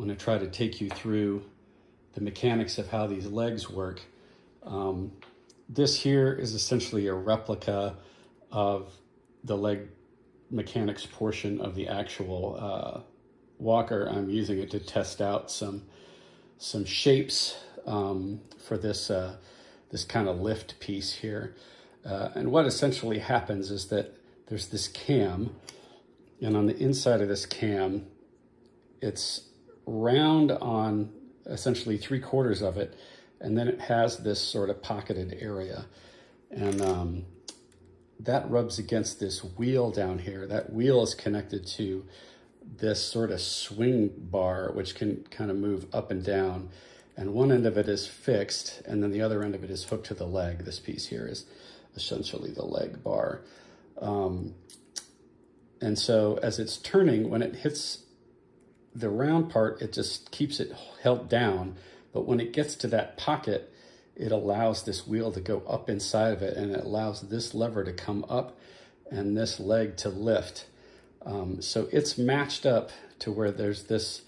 when I try to take you through the mechanics of how these legs work. This here is essentially a replica of the leg mechanics portion of the actual walker. I'm using it to test out some shapes for this this kind of lift piece here. And what essentially happens is that there's this cam, and on the inside of this cam, it's round on essentially 3/4 of it, and then it has this sort of pocketed area. And that rubs against this wheel down here. That wheel is connected to this sort of swing bar, which can kind of move up and down. And one end of it is fixed, and then the other end of it is hooked to the leg. This piece here is essentially the leg bar. And so as it's turning, when it hits the round part, it just keeps it held down. But when it gets to that pocket, it allows this wheel to go up inside of it, and it allows this lever to come up and this leg to lift. So it's matched up to where there's this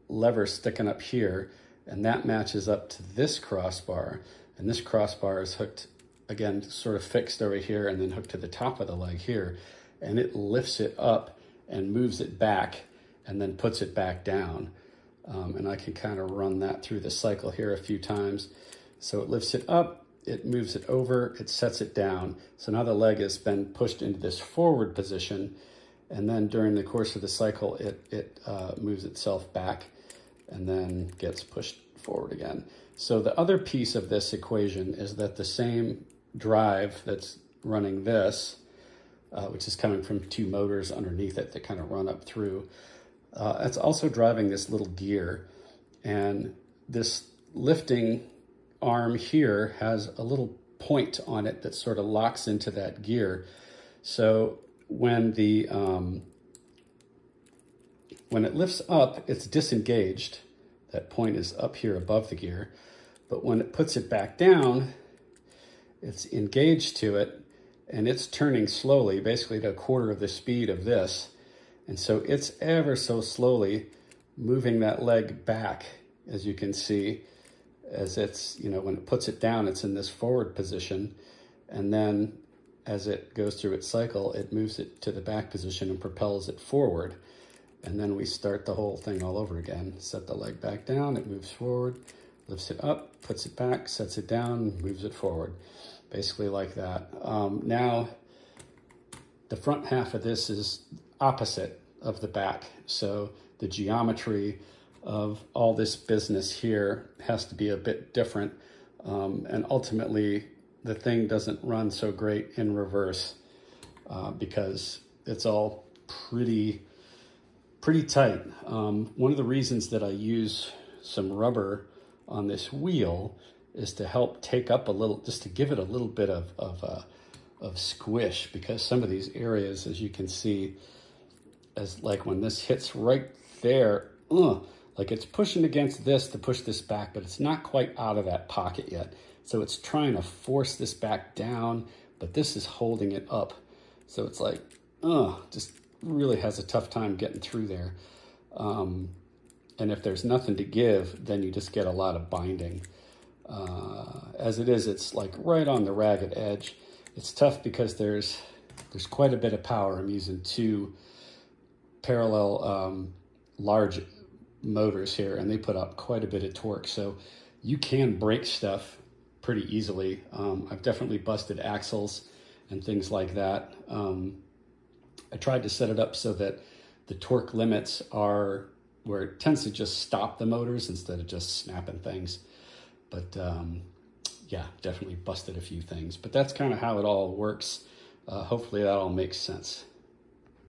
lever sticking up here, and that matches up to this crossbar. And this crossbar is hooked, again, sort of fixed over here and then hooked to the top of the leg here. And it lifts it up and moves it back and then puts it back down. And I can kind of run that through the cycle here a few times. So it lifts it up, it moves it over, it sets it down. So now the leg has been pushed into this forward position, and then during the course of the cycle, it moves itself back and then gets pushed forward again. So the other piece of this equation is that the same drive that's running this, which is coming from 2 motors underneath it that kind of run up through, it's also driving this little gear. And this lifting arm here has a little point on it that sort of locks into that gear. So when it lifts up, it's disengaged. That point is up here above the gear. But when it puts it back down, it's engaged to it, and it's turning slowly, basically to 1/4 of the speed of this. And so it's ever so slowly moving that leg back, as you can see, as it's, when it puts it down, it's in this forward position. And then as it goes through its cycle, it moves it to the back position and propels it forward. And then we start the whole thing all over again. Set the leg back down, it moves forward, lifts it up, puts it back, sets it down, moves it forward. Basically like that. Now, the front half of this is opposite of the back. So the geometry of all this business here has to be a bit different. And ultimately, the thing doesn't run so great in reverse because it's all pretty tight. One of the reasons that I use some rubber on this wheel is to help take up a little, just to give it a little bit of squish, because some of these areas, as you can see, as like when this hits right there, like it's pushing against this to push this back, but it's not quite out of that pocket yet. So it's trying to force this back down, but this is holding it up. So it's like, just really has a tough time getting through there. And if there's nothing to give, then you just get a lot of binding. As it is, it's like right on the ragged edge. It's tough because there's quite a bit of power. I'm using 2 parallel large motors here, and they put up quite a bit of torque. So you can break stuff pretty easily. I've definitely busted axles and things like that. I tried to set it up so that the torque limits are where it tends to just stop the motors instead of just snapping things. But yeah, definitely busted a few things. But that's kind of how it all works. Hopefully that all makes sense.